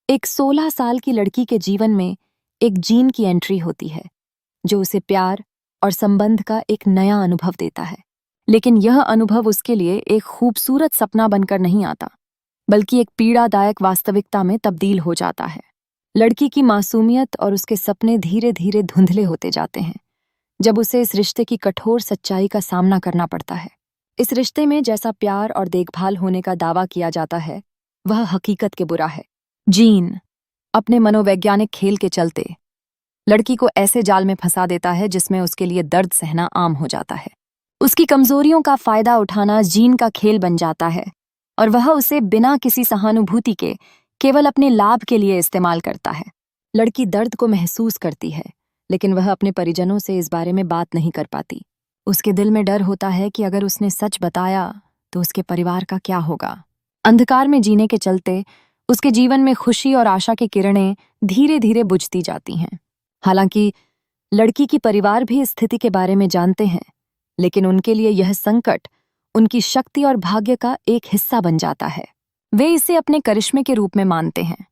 एक 16 साल की लड़की के जीवन में एक जीन की एंट्री होती है जो उसे प्यार और संबंध का एक नया अनुभव देता है। लेकिन यह अनुभव उसके लिए एक खूबसूरत सपना बनकर नहीं आता, बल्कि एक पीड़ादायक वास्तविकता में तब्दील हो जाता है। लड़की की मासूमियत और उसके सपने धीरे धीरे धुंधले होते जाते हैं जब उसे इस रिश्ते की कठोर सच्चाई का सामना करना पड़ता है। इस रिश्ते में जैसा प्यार और देखभाल होने का दावा किया जाता है, वह हकीकत के बुरा है। जीन अपने मनोवैज्ञानिक खेल के चलते लड़की को ऐसे जाल में फंसा देता है जिसमें उसके लिए दर्द सहना आम हो जाता है। उसकी कमजोरियों का फायदा उठाना जीन का खेल बन जाता है और वह उसे बिना किसी सहानुभूति के केवल अपने लाभ के लिए इस्तेमाल करता है। लड़की दर्द को महसूस करती है, लेकिन वह अपने परिजनों से इस बारे में बात नहीं कर पाती। उसके दिल में डर होता है कि अगर उसने सच बताया तो उसके परिवार का क्या होगा। अंधकार में जीने के चलते उसके जीवन में खुशी और आशा की किरणें धीरे धीरे बुझती जाती हैं। हालांकि लड़की की परिवार भी इस स्थिति के बारे में जानते हैं, लेकिन उनके लिए यह संकट उनकी शक्ति और भाग्य का एक हिस्सा बन जाता है। वे इसे अपने करिश्मे के रूप में मानते हैं,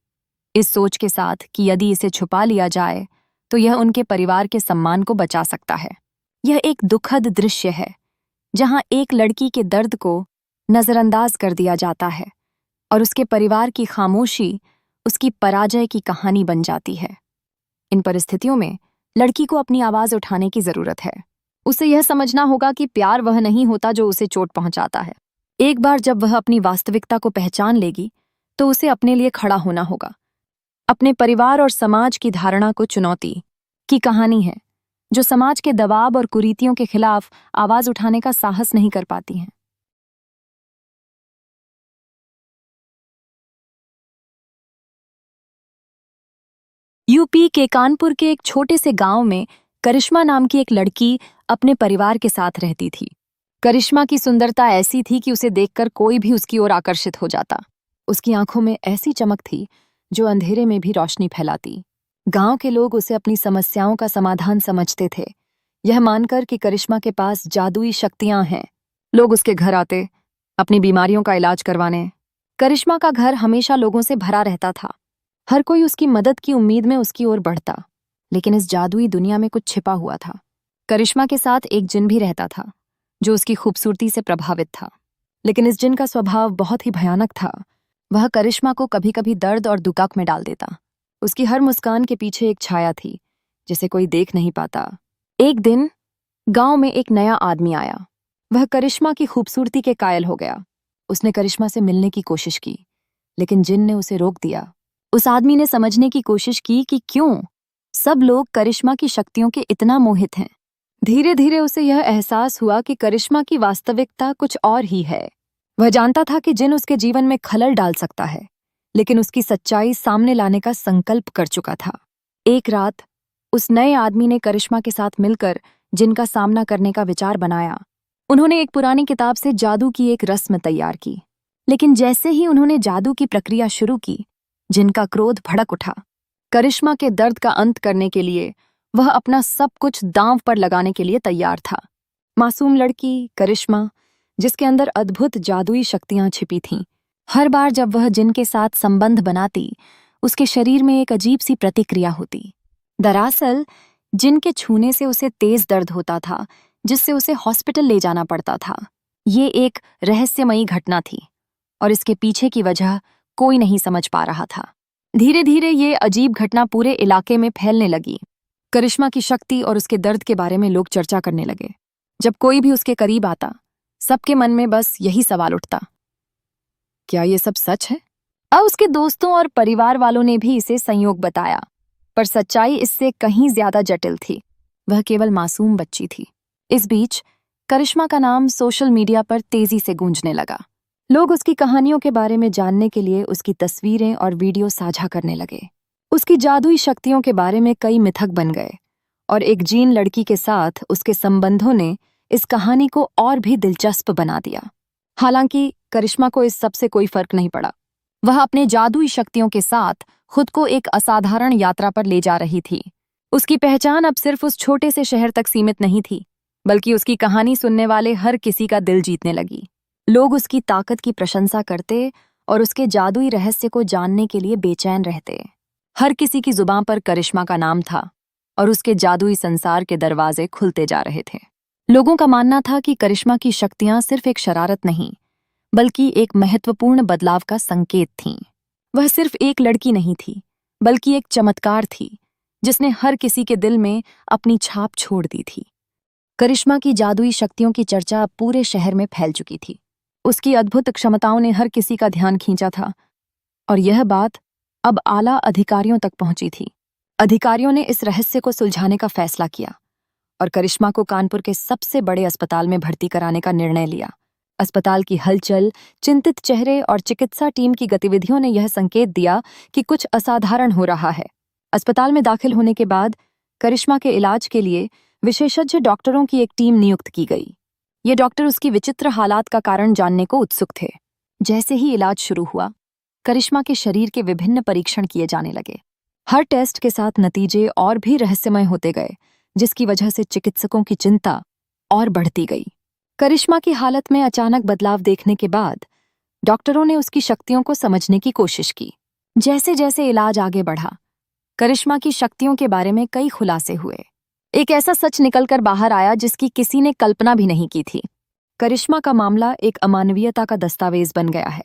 इस सोच के साथ कि यदि इसे छुपा लिया जाए तो यह उनके परिवार के सम्मान को बचा सकता है। यह एक दुखद दृश्य है जहां एक लड़की के दर्द को नजरअंदाज कर दिया जाता है और उसके परिवार की खामोशी उसकी पराजय की कहानी बन जाती है। इन परिस्थितियों में लड़की को अपनी आवाज उठाने की जरूरत है। उसे यह समझना होगा कि प्यार वह नहीं होता जो उसे चोट पहुंचाता है। एक बार जब वह अपनी वास्तविकता को पहचान लेगी तो उसे अपने लिए खड़ा होना होगा। अपने परिवार और समाज की धारणा को चुनौती की कहानी है जो समाज के दबाव और कुरीतियों के खिलाफ आवाज उठाने का साहस नहीं कर पाती हैं। यूपी के कानपुर के एक छोटे से गांव में करिश्मा नाम की एक लड़की अपने परिवार के साथ रहती थी। करिश्मा की सुंदरता ऐसी थी कि उसे देखकर कोई भी उसकी ओर आकर्षित हो जाता। उसकी आंखों में ऐसी चमक थी जो अंधेरे में भी रोशनी फैलाती। गांव के लोग उसे अपनी समस्याओं का समाधान समझते थे, यह मानकर कि करिश्मा के पास जादुई शक्तियां हैं। लोग उसके घर आते अपनी बीमारियों का इलाज करवाने। करिश्मा का घर हमेशा लोगों से भरा रहता था। हर कोई उसकी मदद की उम्मीद में उसकी ओर बढ़ता। लेकिन इस जादुई दुनिया में कुछ छिपा हुआ था। करिश्मा के साथ एक जिन भी रहता था जो उसकी खूबसूरती से प्रभावित था, लेकिन इस जिन का स्वभाव बहुत ही भयानक था। वह करिश्मा को कभी कभी दर्द और दुकाक में डाल देता। उसकी हर मुस्कान के पीछे एक छाया थी जिसे कोई देख नहीं पाता। एक दिन गांव में एक नया आदमी आया। वह करिश्मा की खूबसूरती के कायल हो गया। उसने करिश्मा से मिलने की कोशिश की, लेकिन जिन ने उसे रोक दिया। उस आदमी ने समझने की कोशिश की कि क्यों सब लोग करिश्मा की शक्तियों के इतना मोहित हैं। धीरे धीरे उसे यह एहसास हुआ कि करिश्मा की वास्तविकता कुछ और ही है। वह जानता था कि जिन उसके जीवन में खलल डाल सकता है, लेकिन उसकी सच्चाई सामने लाने का संकल्प कर चुका था। एक रात उस नए आदमी ने करिश्मा के साथ मिलकर जिन का सामना करने का विचार बनाया। उन्होंने एक पुरानी किताब से जादू की एक रस्म तैयार की, लेकिन जैसे ही उन्होंने जादू की प्रक्रिया शुरू की, जिनका क्रोध भड़क उठा। करिश्मा के दर्द का अंत करने के लिए वह अपना सब कुछ दांव पर लगाने के लिए तैयार था। मासूम लड़की करिश्मा, जिसके अंदर अद्भुत जादुई शक्तियां छिपी थीं, हर बार जब वह जिन के साथ संबंध बनाती, उसके शरीर में एक अजीब सी प्रतिक्रिया होती। दरअसल जिन के छूने से उसे तेज दर्द होता था, जिससे उसे हॉस्पिटल ले जाना पड़ता था। ये एक रहस्यमयी घटना थी और इसके पीछे की वजह कोई नहीं समझ पा रहा था। धीरे धीरे ये अजीब घटना पूरे इलाके में फैलने लगी। करिश्मा की शक्ति और उसके दर्द के बारे में लोग चर्चा करने लगे। जब कोई भी उसके करीब आता, सबके मन में बस यही सवाल उठता, क्या ये सब सच है? अब उसके दोस्तों और परिवार वालों ने भी इसे संयोग बताया, पर सच्चाई इससे कहीं ज्यादा जटिल थी। वह केवल मासूम बच्ची थी। इस बीच करिश्मा का नाम सोशल मीडिया पर तेजी से गूंजने लगा। लोग उसकी कहानियों के बारे में जानने के लिए उसकी तस्वीरें और वीडियो साझा करने लगे। उसकी जादुई शक्तियों के बारे में कई मिथक बन गए और एक जीन लड़की के साथ उसके संबंधों ने इस कहानी को और भी दिलचस्प बना दिया। हालांकि करिश्मा को इस सब से कोई फर्क नहीं पड़ा। वह अपने जादुई शक्तियों के साथ खुद को एक असाधारण यात्रा पर ले जा रही थी। उसकी पहचान अब सिर्फ उस छोटे से शहर तक सीमित नहीं थी, बल्कि उसकी कहानी सुनने वाले हर किसी का दिल जीतने लगी। लोग उसकी ताकत की प्रशंसा करते और उसके जादुई रहस्य को जानने के लिए बेचैन रहते। हर किसी की जुबान पर करिश्मा का नाम था और उसके जादुई संसार के दरवाजे खुलते जा रहे थे। लोगों का मानना था कि करिश्मा की शक्तियां सिर्फ एक शरारत नहीं, बल्कि एक महत्वपूर्ण बदलाव का संकेत थीं। वह सिर्फ एक लड़की नहीं थी, बल्कि एक चमत्कार थी जिसने हर किसी के दिल में अपनी छाप छोड़ दी थी। करिश्मा की जादुई शक्तियों की चर्चा अब पूरे शहर में फैल चुकी थी। उसकी अद्भुत क्षमताओं ने हर किसी का ध्यान खींचा था और यह बात अब आला अधिकारियों तक पहुंची थी। अधिकारियों ने इस रहस्य को सुलझाने का फैसला किया और करिश्मा को कानपुर के सबसे बड़े अस्पताल में भर्ती कराने का निर्णय लिया। अस्पताल की हलचल, चिंतित चेहरे और चिकित्सा टीम की गतिविधियों ने यह संकेत दिया कि कुछ असाधारण हो रहा है। अस्पताल में दाखिल होने के बाद करिश्मा के इलाज के लिए विशेषज्ञ डॉक्टरों की एक टीम नियुक्त की गई। ये डॉक्टर उसकी विचित्र हालात का कारण जानने को उत्सुक थे। जैसे ही इलाज शुरू हुआ, करिश्मा के शरीर के विभिन्न परीक्षण किए जाने लगे। हर टेस्ट के साथ नतीजे और भी रहस्यमय होते गए, जिसकी वजह से चिकित्सकों की चिंता और बढ़ती गई। करिश्मा की हालत में अचानक बदलाव देखने के बाद डॉक्टरों ने उसकी शक्तियों को समझने की कोशिश की। जैसे जैसे इलाज आगे बढ़ा, करिश्मा की शक्तियों के बारे में कई खुलासे हुए। एक ऐसा सच निकलकर बाहर आया जिसकी किसी ने कल्पना भी नहीं की थी। करिश्मा का मामला एक अमानवीयता का दस्तावेज बन गया है।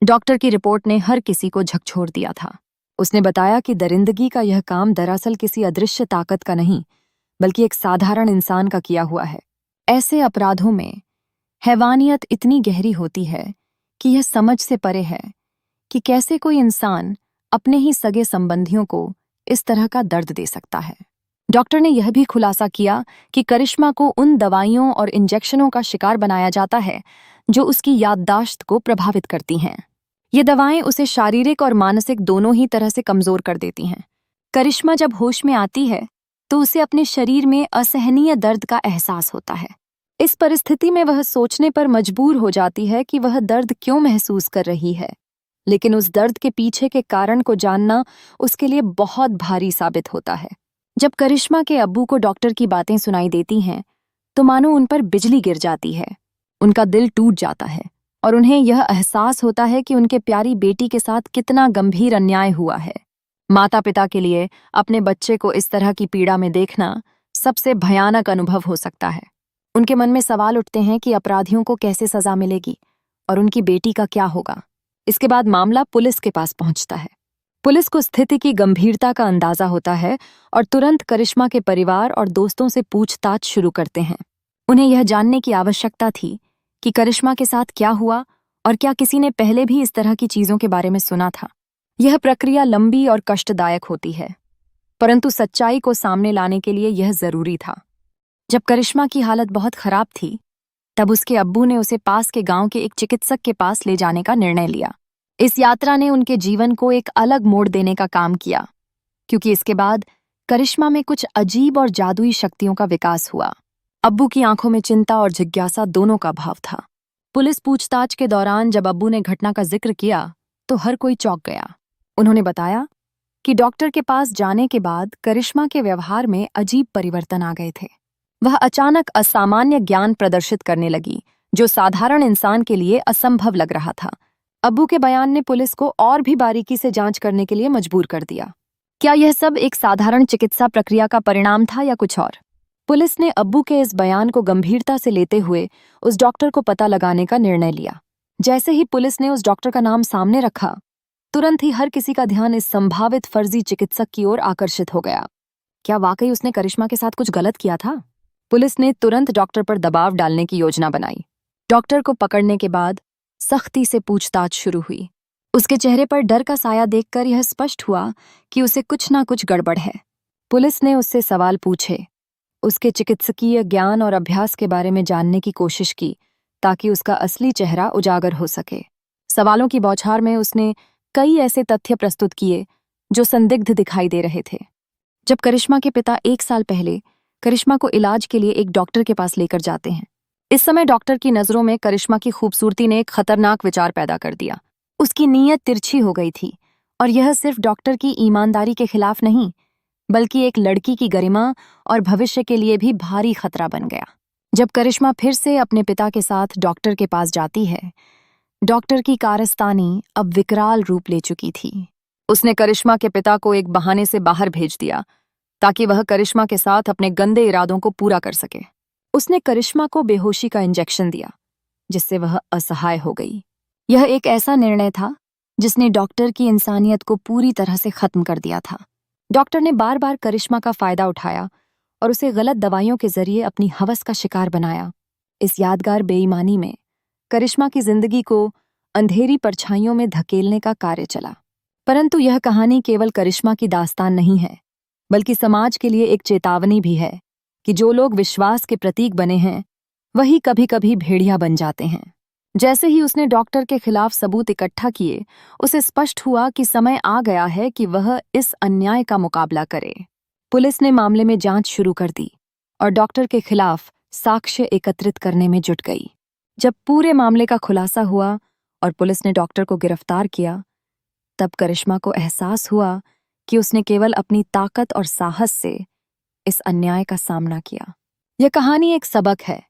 डॉक्टर की रिपोर्ट ने हर किसी को झकझोर दिया था। उसने बताया कि दरिंदगी का यह काम दरअसल किसी अदृश्य ताकत का नहीं, बल्कि एक साधारण इंसान का किया हुआ है। ऐसे अपराधों में हैवानियत इतनी गहरी होती है कि यह समझ से परे है कि कैसे कोई इंसान अपने ही सगे संबंधियों को इस तरह का दर्द दे सकता है। डॉक्टर ने यह भी खुलासा किया कि करिश्मा को उन दवाइयों और इंजेक्शनों का शिकार बनाया जाता है जो उसकी याददाश्त को प्रभावित करती हैं। ये दवाएं उसे शारीरिक और मानसिक दोनों ही तरह से कमजोर कर देती हैं। करिश्मा जब होश में आती है तो उसे अपने शरीर में असहनीय दर्द का एहसास होता है। इस परिस्थिति में वह सोचने पर मजबूर हो जाती है कि वह दर्द क्यों महसूस कर रही है, लेकिन उस दर्द के पीछे के कारण को जानना उसके लिए बहुत भारी साबित होता है। जब करिश्मा के अब्बू को डॉक्टर की बातें सुनाई देती हैं, तो मानो उन पर बिजली गिर जाती है। उनका दिल टूट जाता है और उन्हें यह एहसास होता है कि उनके प्यारी बेटी के साथ कितना गंभीर अन्याय हुआ है। माता पिता के लिए अपने बच्चे को इस तरह की पीड़ा में देखना सबसे भयानक अनुभव हो सकता है। उनके मन में सवाल उठते हैं कि अपराधियों को कैसे सजा मिलेगी और उनकी बेटी का क्या होगा। इसके बाद मामला पुलिस के पास पहुंचता है। पुलिस को स्थिति की गंभीरता का अंदाजा होता है और तुरंत करिश्मा के परिवार और दोस्तों से पूछताछ शुरू करते हैं। उन्हें यह जानने की आवश्यकता थी कि करिश्मा के साथ क्या हुआ और क्या किसी ने पहले भी इस तरह की चीजों के बारे में सुना था। यह प्रक्रिया लंबी और कष्टदायक होती है, परंतु सच्चाई को सामने लाने के लिए यह जरूरी था। जब करिश्मा की हालत बहुत खराब थी, तब उसके अब्बू ने उसे पास के गांव के एक चिकित्सक के पास ले जाने का निर्णय लिया। इस यात्रा ने उनके जीवन को एक अलग मोड़ देने का काम किया, क्योंकि इसके बाद करिश्मा में कुछ अजीब और जादुई शक्तियों का विकास हुआ। अब्बू की आंखों में चिंता और जिज्ञासा दोनों का भाव था। पुलिस पूछताछ के दौरान जब अब्बू ने घटना का जिक्र किया, तो हर कोई चौंक गया। उन्होंने बताया कि डॉक्टर के पास जाने के बाद करिश्मा के व्यवहार में अजीब परिवर्तन आ गए थे। वह अचानक असामान्य ज्ञान प्रदर्शित करने लगी, जो साधारण इंसान के लिए असंभव लग रहा था। अब्बू के बयान ने पुलिस को और भी बारीकी से जांच करने के लिए मजबूर कर दिया। क्या यह सब एक साधारण चिकित्सा प्रक्रिया का परिणाम था या कुछ और? पुलिस ने अब्बू के इस बयान को गंभीरता से लेते हुए उस डॉक्टर को पता लगाने का निर्णय लिया। जैसे ही पुलिस ने उस डॉक्टर का नाम सामने रखा, तुरंत ही हर किसी का ध्यान इस संभावित फर्जी चिकित्सक की ओर आकर्षित हो गया। क्या वाकई उसने करिश्मा के साथ कुछ गलत किया था? पुलिस ने तुरंत डॉक्टर पर दबाव डालने की योजना बनाई। डॉक्टर को पकड़ने के बाद सख्ती से पूछताछ शुरू हुई। उसके चेहरे पर डर का साया देखकर यह स्पष्ट हुआ कि उसे कुछ ना कुछ गड़बड़ है। पुलिस ने उससे सवाल पूछे, उसके चिकित्सकीय ज्ञान और अभ्यास के बारे में जानने की कोशिश की, ताकि उसका असली चेहरा उजागर हो सके। सवालों की बौछार में उसने कई ऐसे तथ्य प्रस्तुत किए जो संदिग्ध दिखाई दे रहे थे। जब करिश्मा के पिता 1 साल पहले करिश्मा को इलाज के लिए एक डॉक्टर के पास लेकर जाते हैं, इस समय डॉक्टर की नजरों में करिश्मा की खूबसूरती ने एक खतरनाक विचार पैदा कर दिया। उसकी नीयत तिरछी हो गई थी, और यह सिर्फ डॉक्टर की ईमानदारी के खिलाफ नहीं, बल्कि एक लड़की की गरिमा और भविष्य के लिए भी भारी खतरा बन गया। जब करिश्मा फिर से अपने पिता के साथ डॉक्टर के पास जाती है, डॉक्टर की कारस्तानी अब विकराल रूप ले चुकी थी। उसने करिश्मा के पिता को एक बहाने से बाहर भेज दिया ताकि वह करिश्मा के साथ अपने गंदे इरादों को पूरा कर सके। उसने करिश्मा को बेहोशी का इंजेक्शन दिया, जिससे वह असहाय हो गई। यह एक ऐसा निर्णय था जिसने डॉक्टर की इंसानियत को पूरी तरह से खत्म कर दिया था। डॉक्टर ने बार बार करिश्मा का फायदा उठाया और उसे गलत दवाइयों के जरिए अपनी हवस का शिकार बनाया। इस यादगार बेईमानी में करिश्मा की जिंदगी को अंधेरी परछाइयों में धकेलने का कार्य चला। परंतु यह कहानी केवल करिश्मा की दास्तान नहीं है, बल्कि समाज के लिए एक चेतावनी भी है कि जो लोग विश्वास के प्रतीक बने हैं वही कभी कभी भेड़िया बन जाते हैं। जैसे ही उसने डॉक्टर के खिलाफ सबूत इकट्ठा किए, उसे स्पष्ट हुआ कि समय आ गया है कि वह इस अन्याय का मुकाबला करे। पुलिस ने मामले में जांच शुरू कर दी और डॉक्टर के खिलाफ साक्ष्य एकत्रित करने में जुट गई। जब पूरे मामले का खुलासा हुआ और पुलिस ने डॉक्टर को गिरफ्तार किया, तब करिश्मा को एहसास हुआ कि उसने केवल अपनी ताकत और साहस से इस अन्याय का सामना किया। यह कहानी एक सबक है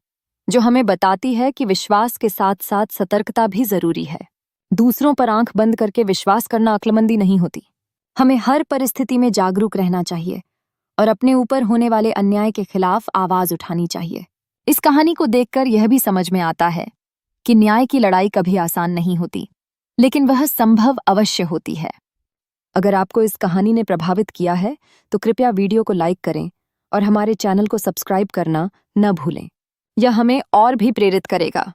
जो हमें बताती है कि विश्वास के साथ साथ सतर्कता भी जरूरी है। दूसरों पर आंख बंद करके विश्वास करना अक्लमंदी नहीं होती। हमें हर परिस्थिति में जागरूक रहना चाहिए और अपने ऊपर होने वाले अन्याय के खिलाफ आवाज उठानी चाहिए। इस कहानी को देखकर यह भी समझ में आता है कि न्याय की लड़ाई कभी आसान नहीं होती, लेकिन वह संभव अवश्य होती है। अगर आपको इस कहानी ने प्रभावित किया है तो कृपया वीडियो को लाइक करें और हमारे चैनल को सब्सक्राइब करना न भूलें। यह हमें और भी प्रेरित करेगा।